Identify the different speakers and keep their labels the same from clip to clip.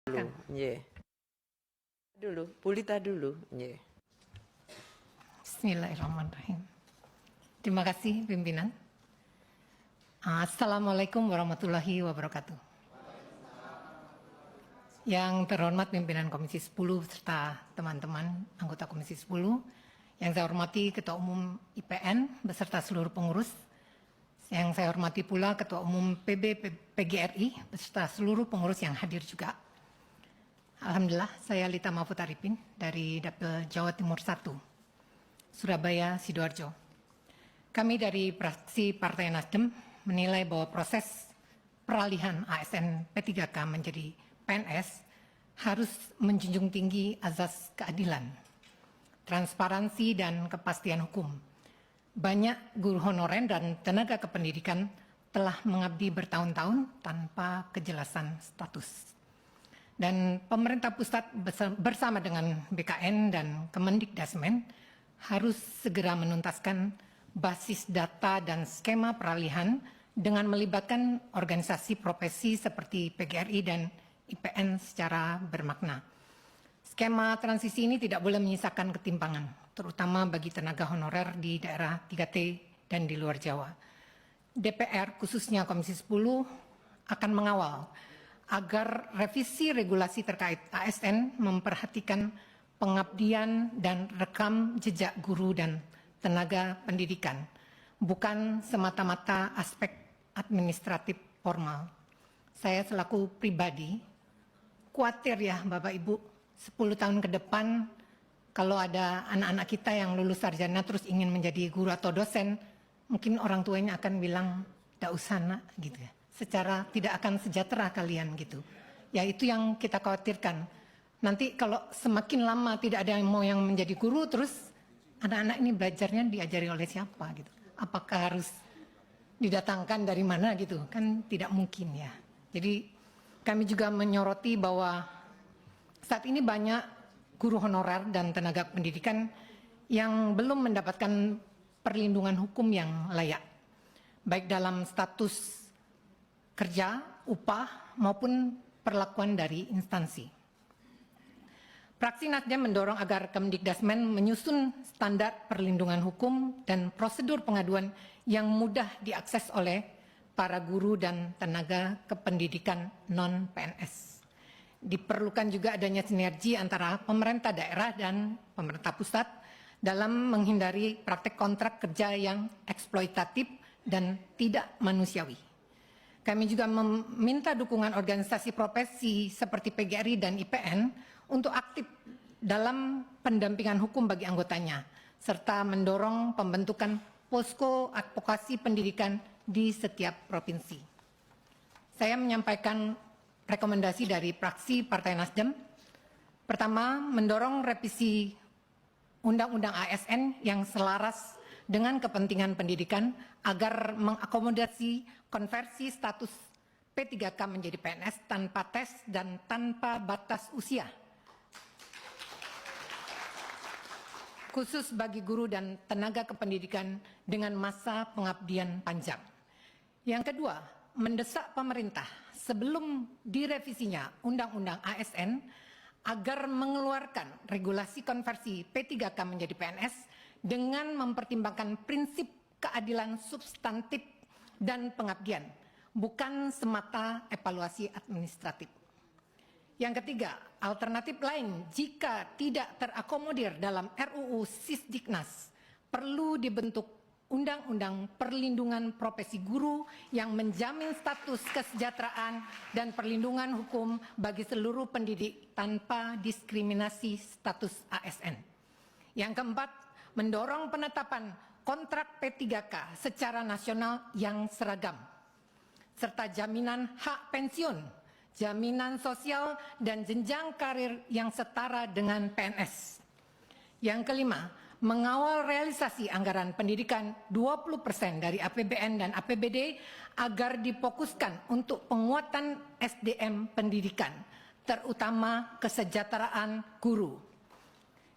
Speaker 1: Dulu, nggih. Dulu, Pulita dulu, nggih.
Speaker 2: Bismillahirrahmanirrahim. Terima kasih pimpinan. Assalamualaikum warahmatullahi wabarakatuh. Yang terhormat pimpinan Komisi 10 serta teman-teman anggota Komisi 10, yang saya hormati Ketua Umum IPN beserta seluruh pengurus, yang saya hormati pula Ketua Umum PGRI beserta seluruh pengurus yang hadir juga. Alhamdulillah, saya Lita Mahfud Arifin dari Dapil Jawa Timur 1, Surabaya, Sidoarjo. Kami dari fraksi Partai Nasdem menilai bahwa proses peralihan ASN P3K menjadi PNS harus menjunjung tinggi azas keadilan, transparansi, dan kepastian hukum. Banyak guru honorer dan tenaga kependidikan telah mengabdi bertahun-tahun tanpa kejelasan status. Dan pemerintah pusat bersama dengan BKN dan Kemendikdasmen harus segera menuntaskan basis data dan skema peralihan dengan melibatkan organisasi profesi seperti PGRI dan IPN secara bermakna. Skema transisi ini tidak boleh menyisakan ketimpangan, terutama bagi tenaga honorer di daerah 3T dan di luar Jawa. DPR, khususnya Komisi 10, akan mengawal agar revisi regulasi terkait ASN memperhatikan pengabdian dan rekam jejak guru dan tenaga pendidikan, bukan semata-mata aspek administratif formal. Saya selaku pribadi khawatir ya Bapak Ibu, 10 tahun ke depan kalau ada anak-anak kita yang lulus sarjana terus ingin menjadi guru atau dosen, mungkin orang tuanya akan bilang, "Tidak usah nak," gitu ya. Secara tidak akan sejahtera kalian gitu. Ya itu yang kita khawatirkan. Nanti kalau semakin lama tidak ada yang mau yang menjadi guru, terus anak-anak ini belajarnya diajari oleh siapa gitu. Apakah harus didatangkan dari mana gitu? Kan tidak mungkin ya. Jadi kami juga menyoroti bahwa saat ini banyak guru honorer dan tenaga pendidikan yang belum mendapatkan perlindungan hukum yang layak, baik dalam status kerja, upah, maupun perlakuan dari instansi. Fraksi Nasdem mendorong agar Kemendikdasmen menyusun standar perlindungan hukum dan prosedur pengaduan yang mudah diakses oleh para guru dan tenaga kependidikan non-PNS. Diperlukan juga adanya sinergi antara pemerintah daerah dan pemerintah pusat dalam menghindari praktek kontrak kerja yang eksploitatif dan tidak manusiawi. Kami juga meminta dukungan organisasi profesi seperti PGRI dan IPN untuk aktif dalam pendampingan hukum bagi anggotanya, serta mendorong pembentukan posko advokasi pendidikan di setiap provinsi. Saya menyampaikan rekomendasi dari fraksi Partai Nasdem. Pertama, mendorong revisi Undang-Undang ASN yang selaras dengan kepentingan pendidikan agar mengakomodasi konversi status P3K menjadi PNS tanpa tes dan tanpa batas usia, khusus bagi guru dan tenaga kependidikan dengan masa pengabdian panjang. Yang kedua, mendesak pemerintah sebelum direvisinya Undang-Undang ASN agar mengeluarkan regulasi konversi P3K menjadi PNS dengan mempertimbangkan prinsip keadilan substantif dan pengabdian, bukan semata evaluasi administratif. Yang ketiga, alternatif lain jika tidak terakomodir dalam RUU Sisdiknas, perlu dibentuk Undang-Undang Perlindungan Profesi Guru yang menjamin status kesejahteraan dan perlindungan hukum bagi seluruh pendidik tanpa diskriminasi status ASN. Yang keempat, mendorong penetapan kontrak P3K secara nasional yang seragam, serta jaminan hak pensiun, jaminan sosial, dan jenjang karir yang setara dengan PNS. Yang kelima, mengawal realisasi anggaran pendidikan 20% dari APBN dan APBD agar difokuskan untuk penguatan SDM pendidikan, terutama kesejahteraan guru.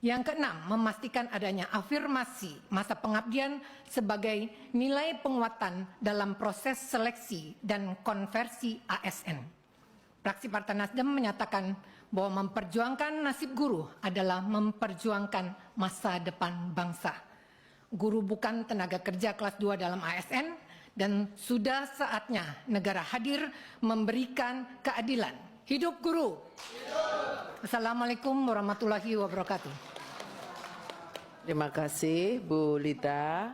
Speaker 2: Yang keenam, memastikan adanya afirmasi masa pengabdian sebagai nilai penguatan dalam proses seleksi dan konversi ASN. Fraksi Partai Nasdem menyatakan bahwa memperjuangkan nasib guru adalah memperjuangkan masa depan bangsa. Guru bukan tenaga kerja kelas 2 dalam ASN dan sudah saatnya negara hadir memberikan keadilan. Hidup guru. Assalamualaikum warahmatullahi wabarakatuh.
Speaker 1: Terima kasih Bu Lita.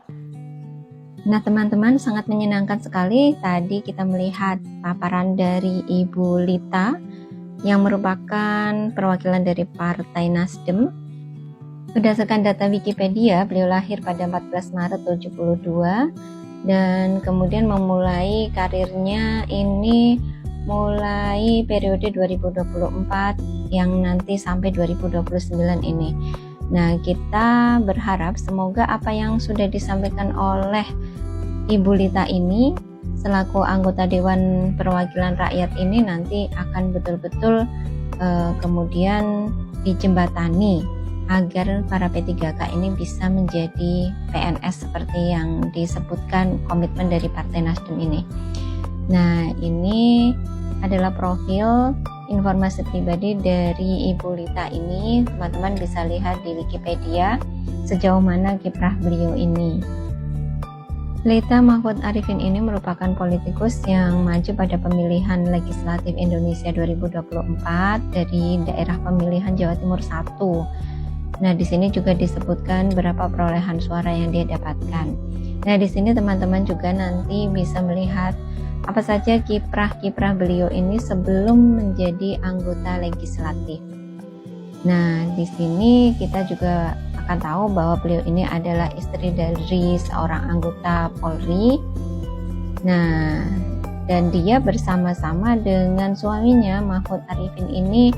Speaker 3: Nah teman-teman, sangat menyenangkan sekali tadi kita melihat paparan dari Ibu Lita yang merupakan perwakilan dari Partai Nasdem. Berdasarkan data Wikipedia, beliau lahir pada 14 Maret 72 dan kemudian memulai karirnya ini mulai periode 2024 yang nanti sampai 2029 ini. Nah, kita berharap semoga apa yang sudah disampaikan oleh Ibu Lita ini selaku anggota Dewan Perwakilan Rakyat ini nanti akan betul-betul kemudian dijembatani agar para P3K ini bisa menjadi PNS seperti yang disebutkan komitmen dari Partai Nasdem ini. Nah, ini adalah profil informasi pribadi dari Ibu Lita ini. Teman-teman bisa lihat di Wikipedia sejauh mana kiprah beliau ini. Lita Mahfud Arifin ini merupakan politikus yang maju pada pemilihan legislatif Indonesia 2024 dari daerah pemilihan Jawa Timur 1. Nah, di sini juga disebutkan berapa perolehan suara yang dia dapatkan. Nah, di sini teman-teman juga nanti bisa melihat apa saja kiprah-kiprah beliau ini sebelum menjadi anggota legislatif. Nah, di sini kita juga akan tahu bahwa beliau ini adalah istri dari seorang anggota Polri. Nah, dan dia bersama-sama dengan suaminya Mahfud Arifin ini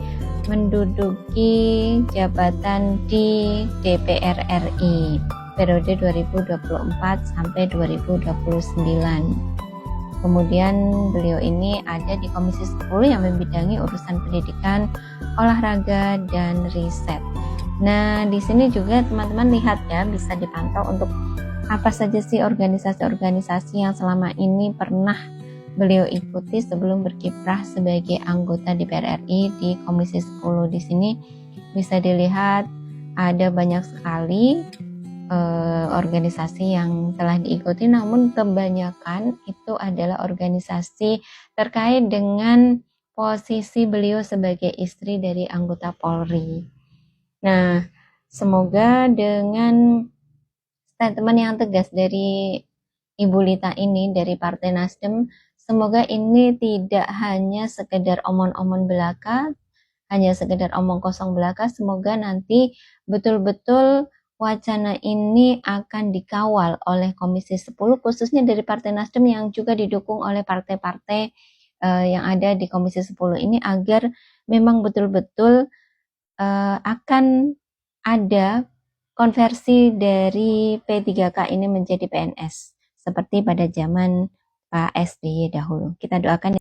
Speaker 3: menduduki jabatan di DPR RI periode 2024 sampai 2029. Kemudian beliau ini ada di Komisi 10 yang membidangi urusan pendidikan, olahraga, dan riset. Nah, di sini juga teman-teman lihat ya, bisa dipantau untuk apa saja sih organisasi-organisasi yang selama ini pernah beliau ikuti sebelum berkiprah sebagai anggota DPR RI di Komisi 10. Di sini bisa dilihat ada banyak sekali organisasi yang telah diikuti, namun kebanyakan itu adalah organisasi terkait dengan posisi beliau sebagai istri dari anggota Polri. Nah, semoga dengan statement yang tegas dari Ibu Lita ini dari Partai Nasdem, semoga ini tidak hanya sekedar omong-omong belaka, hanya sekedar omong kosong belaka, semoga nanti betul-betul wacana ini akan dikawal oleh Komisi 10 khususnya dari Partai Nasdem yang juga didukung oleh partai-partai yang ada di Komisi 10 ini agar memang betul-betul akan ada konversi dari P3K ini menjadi PNS seperti pada zaman Pak SBY dahulu. Kita doakan